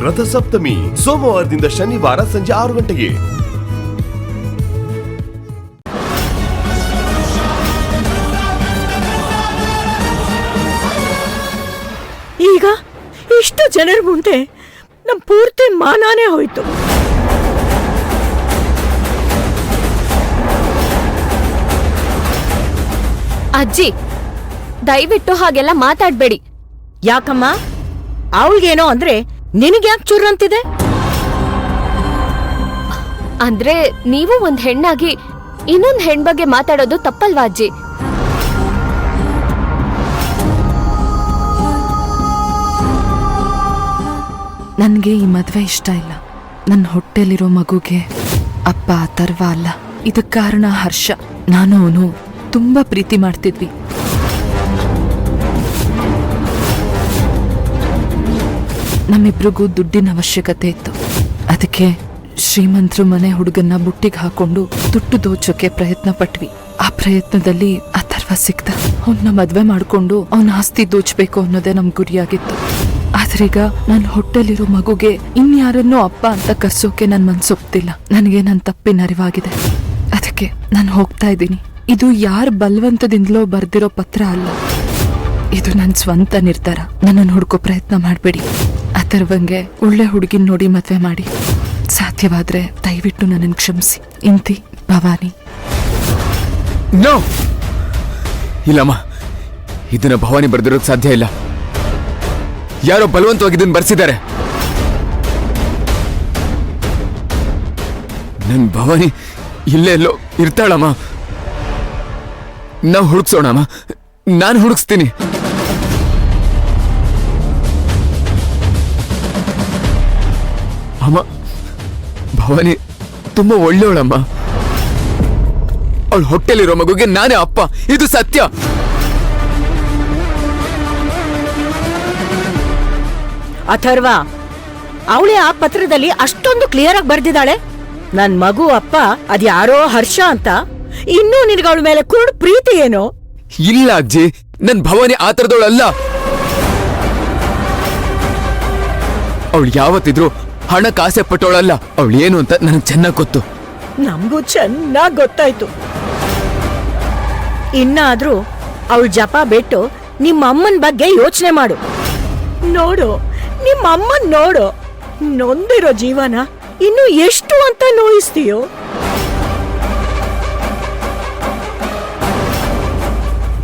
ರಥಸಪ್ತಮಿ ಸೋಮವಾರದಿಂದ ಶನಿವಾರ ಸಂಜೆ 6 ಗಂಟೆಗೆ. ಈಗ ಇಷ್ಟು ಜನರ ಮುಂದೆ ನಮ್ ಪೂರ್ತಿ ಮಾನಾನೇ ಹೋಯ್ತು. ಅಜ್ಜಿ, ದಯವಿಟ್ಟು ಹಾಗೆಲ್ಲ ಮಾತಾಡ್ಬೇಡಿ. ಯಾಕಮ್ಮ? ಅವಳಿಗೇನೋ ಅಂದ್ರೆ ನಿನಗ್ಯಾಕೆ ಚುರ್ರಂತಿದೆ? ಅಂದ್ರೆ ನೀವು ಒಂದ್ ಹೆಣ್ಣಾಗಿ ಇನ್ನೊಂದ್ ಹೆಣ್ ಬಗ್ಗೆ ಮಾತಾಡೋದು ತಪ್ಪಲ್ವಾ ಅಜ್ಜಿ? ನನ್ಗೆ ಈ ಮದ್ವೆ ಇಷ್ಟ ಇಲ್ಲ. ನನ್ನ ಹೊಟ್ಟೆಲಿರೋ ಮಗುಗೆ ಅಪ್ಪ ಅಥರ್ವ ಅಲ್ಲ, ಇದಕ್ ಕಾರಣ ಹರ್ಷ. ನಾನು ಅವನು ತುಂಬಾ ಪ್ರೀತಿ ಮಾಡ್ತಿದ್ವಿ. ನಮ್ಮಿಬ್ರಿಗೂ ದುಡ್ಡಿನ ಅವಶ್ಯಕತೆ ಇತ್ತು. ಅದಕ್ಕೆ ಶ್ರೀಮಂತರು ಮನೆ ಹುಡುಗನ್ನ ಬುಟ್ಟಿಗೆ ಹಾಕೊಂಡು ದುಡ್ಡು ದೋಚೋಕೆ ಪ್ರಯತ್ನ ಪಟ್ವಿ. ಆ ಪ್ರಯತ್ನದಲ್ಲಿ ಅಥರ್ವ ಸಿಕ್ತ. ಅವನ್ನ ಮದ್ವೆ ಮಾಡ್ಕೊಂಡು ಅವನ ಆಸ್ತಿ ದೋಚ್ಬೇಕು ಅನ್ನೋದೇ ನಮ್ ಗುರಿಯಾಗಿತ್ತು. ಆದ್ರೀಗ ನನ್ನ ಹೊಟ್ಟೆಲಿರೋ ಮಗುಗೆ ಇನ್ಯಾರನ್ನೋ ಅಪ್ಪ ಅಂತ ಕರ್ಸೋಕೆ ನನ್ ಮನ್ಸೊಪ್ತಿಲ್ಲ. ನನಗೆ ನನ್ನ ತಪ್ಪಿನ ಅರಿವಾಗಿದೆ. ಅದಕ್ಕೆ ನಾನು ಹೋಗ್ತಾ ಇದ್ದೀನಿ. ಇದು ಯಾರ ಬಲವಂತದಿಂದಲೋ ಬರ್ದಿರೋ ಪತ್ರ ಅಲ್ಲ, ಇದು ನನ್ನ ಸ್ವಂತ ನಿರ್ಧಾರ. ನನ್ನನ್ನು ಹುಡ್ಕೋ ಪ್ರಯತ್ನ ಮಾಡಬೇಡಿ. ಅಥರ್ವಂಗೆ ಒಳ್ಳೆ ಹುಡುಗಿನ ನೋಡಿ ಮದ್ವೆ ಮಾಡಿ. ಸಾಧ್ಯವಾದ್ರೆ ದಯವಿಟ್ಟು ನನ್ನನ್ನು ಕ್ಷಮಿಸಿ. ಇಂತಿ ಭವಾನಿ. ನೋ, ಇಲ್ಲಮ್ಮ, ಇದನ್ನ ಭವಾನಿ ಬರ್ದಿರೋಕ್ ಸಾಧ್ಯ ಇಲ್ಲ. ಯಾರೋ ಬಲವಂತವಾಗಿ ಇದನ್ನ ಬರ್ಸಿದ್ದಾರೆ. ನನ್ ಭವಾನಿ ಇಲ್ಲೇ ಎಲ್ಲೋ ಇರ್ತಾಳಮ್ಮ. ನಾವು ಹುಡುಕ್ಸೋಣಮ್ಮ. ನಾನು ಹುಡುಕ್ಸ್ತೀನಿ. ಅಮ್ಮ, ಭವಾನಿ ತುಂಬಾ ಒಳ್ಳೆಯವಳಮ್ಮ. ಅವಳು ಹೊಟ್ಟೆಲಿರೋ ಮಗುಗೆ ನಾನೇ ಅಪ್ಪ, ಇದು ಸತ್ಯ. ಅಥರ್ವ, ಅವಳೇ ಆ ಪತ್ರದಲ್ಲಿ ಅಷ್ಟೊಂದು ಕ್ಲಿಯರ್ ಆಗಿ ಬರ್ದಿದ್ದಾಳೆ. ನನ್ ಮಗು ಅಪ್ಪ ಅದ್ಯಾರೋ ಹರ್ಷ ಅಂತ. ಇನ್ನೂ ನಿನಗೆ ಅವಳ ಮೇಲೆ ಕುರುಡು ಪ್ರೀತಿ ಏನೋ? ಇಲ್ಲ ಅಜ್ಜಿ, ನನ್ ಭವಾನಿ ಆ ತರದವಳಲ್ಲ. ಅವಳು ಯಾವತ್ತಿದ್ರು ಹಣಕ್ಕೆ ಆಸೆ ಪಟ್ಟವಳಲ್ಲ. ಅವಳು ಏನು ಅಂತ ನನಗೆ ಚೆನ್ನಾಗಿ ಗೊತ್ತು. ನಮಗೂ ಚೆನ್ನಾಗ್ ಗೊತ್ತಾಯ್ತು. ಇನ್ನಾದ್ರೂ ಅವಳ ಜಪ ಬಿಟ್ಟು ನಿಮ್ಮ ಅಮ್ಮನ ಬಗ್ಗೆ ಯೋಚನೆ ಮಾಡು. ನೋಡು, ನಿಮ್ಮ ಅಮ್ಮನ್ ನೋಡು. ನೊಂದಿರೋ ಜೀವನ ಇನ್ನು ಎಷ್ಟು ಅಂತ ನೋಯಿಸ್ತೀಯೋ.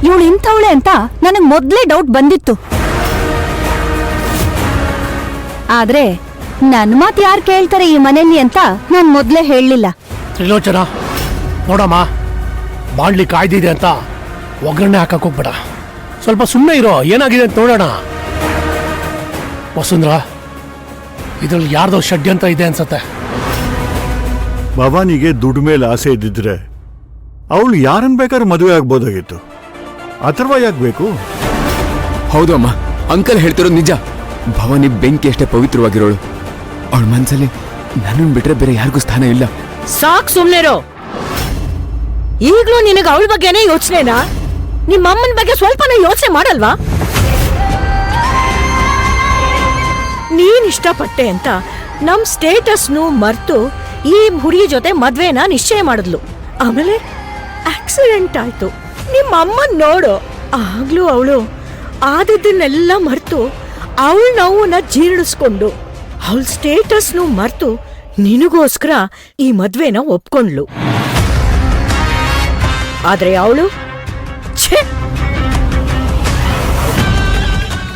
ಇವಳು ಇಂಥವಳೆ ಅಂತ ನನಗ್ ಮೊದ್ಲೇ ಡೌಟ್ ಬಂದಿತ್ತು. ಆದ್ರೆ ನನ್ ಮಾತು ಯಾರು ಕೇಳ್ತಾರೆ ಈ ಮನೆಯಲ್ಲಿ ಅಂತ ನಾನ್ ಮೊದ್ಲೇ ಹೇಳಲಿಲ್ಲ. ತ್ರಿಲೋಚನ, ನೋಡಮ್ಮ, ಬಾಂಡ್ಲಿ ಕಾಯ್ದಿದೆ ಅಂತ ಒಗ್ಗರಣೆ ಹಾಕಕ್ ಹೋಗ್ಬೇಡ. ಸ್ವಲ್ಪ ಸುಮ್ಮನೆ ಇರೋ, ಏನಾಗಿದೆ ಅಂತ ನೋಡೋಣ. ವಸುಂಧ್ರ, ಇದ್ರಲ್ಲಿ ಯಾರ್ದೋ ಷಡ್ಯಂತ್ರ ಇದೆ ಅನ್ಸತ್ತೆ. ಭವಾನಿಗೆ ದುಡ್ಡು ಮೇಲೆ ಆಸೆ ಇದ್ದಿದ್ರೆ ಅವಳು ಯಾರನ್ ಬೇಕಾದ್ರೂ ಮದುವೆ ಆಗ್ಬೋದಾಗಿತ್ತು. ಅಥರ್ವ ಯಾಕಬೇಕು? ಹೌದು ಅಮ್ಮ, ಅಂಕಲ್ ಹೇಳ್ತಿರೋದು ನಿಜ. ಭವಾನಿ ಬೆಂಕಿ ಅಷ್ಟೇ ಪವಿತ್ರವಾಗಿರೋಳು. ಅವಳ ಮನ್ಸಲ್ಲಿ ನನ್ನನ್ನು ಬಿಟ್ರೆ ಬೇರೆ ಯಾರಿಗೂ ಸ್ಥಾನ ಇಲ್ಲ. ಸಾಕ್, ಸುಮ್ನೆರೋ. ಈಗ್ಲೂ ನಿನಗೆ ಅವಳ ಬಗ್ಗೆನೇ ಯೋಚನೆನಾ? ನಿಮ್ಮ ಅಮ್ಮನ ಬಗ್ಗೆ ಸ್ವಲ್ಪನೂ ಯೋಚನೆ ಮಾಡಲ್ವಾ? ನೀನ್ ಇಷ್ಟಪಟ್ಟೆ ಅಂತ ನಮ್ ಸ್ಟೇಟಸ್ನು ಮರ್ತು ಈ ಹುಡುಗಿ ಜೊತೆ ಮದ್ವೆನ ನಿಶ್ಚಯ ಮಾಡಿದ್ಲು. ಆಮೇಲೆ ಆಕ್ಸಿಡೆಂಟ್ ಆಯ್ತು. ನಿಮ್ಮ ಅಮ್ಮನ್ ನೋಡು. ಆಗ್ಲೂ ಅವಳು ಆದದ್ದನ್ನೆಲ್ಲ ಮರ್ತು ಅವಳ ನೋವನ್ನ ಜೀರ್ಣಿಸ್ಕೊಂಡು ಅವಳ ಸ್ಟೇಟಸ್ನು ಮರ್ತು ನಿನಗೋಸ್ಕರ ಈ ಮದ್ವೆನ ಒಪ್ಕೊಂಡ್ಲು. ಆದ್ರೆ ಅವಳು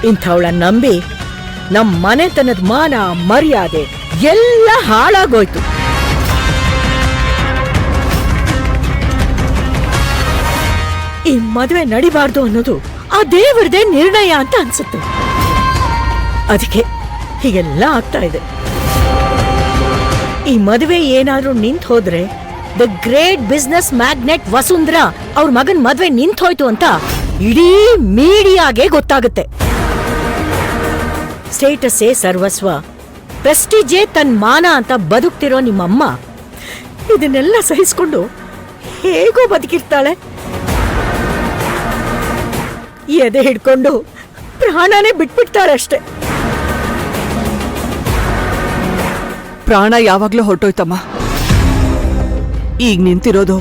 ಇಂಥವಳ ನಂಬಿ ನಮ್ ಮನೆತನದ ಮಾನ ಮರ್ಯಾದೆ ಎಲ್ಲ ಹಾಳಾಗೋಯ್ತು. ಈ ಮದುವೆ ನಡಿಬಾರ್ದು ಅನ್ನೋದು ಆ ದೇವರದೇ ನಿರ್ಣಯ ಅಂತ ಅನ್ಸುತ್ತೆ. ಅದಕ್ಕೆ ಹೀಗೆಲ್ಲ ಆಗ್ತಾ ಇದೆ. ಈ ಮದುವೆ ಏನಾದ್ರೂ ನಿಂತ್ ಹೋದ್ರೆ ದ ಗ್ರೇಟ್ ಬಿಸ್ನೆಸ್ ಮ್ಯಾಗ್ನೆಟ್ ವಸುಂಧ್ರಾ ಅವ್ರ ಮಗನ್ ಮದ್ವೆ ನಿಂತ್ ಹೋಯ್ತು ಅಂತ ಇಡೀ ಮೀಡಿಯಾಗೆ ಗೊತ್ತಾಗುತ್ತೆ. ಸ್ಟೇಟಸ್ಸೇ ಸರ್ವಸ್ವ, ಪ್ರೆಸ್ಟೀಜೇ ತನ್ ಮಾನ ಅಂತ ಬದುಕ್ತಿರೋ ನಿಮ್ಮಮ್ಮ ಇದನ್ನೆಲ್ಲ ಸಹಿಸ್ಕೊಂಡು ಹೇಗೋ ಬದುಕಿರ್ತಾಳೆ. ಎದೆ ಹಿಡ್ಕೊಂಡು ಪ್ರಾಣನೇ ಬಿಟ್ಬಿಡ್ತಾಳೆ ಅಷ್ಟೆ. ಪ್ರಾಣ ಯಾವಾಗ್ಲೂ ಹೊರಟೋಯ್ತಮ್ಮ. ಈಗ ನಿಂತಿರೋದು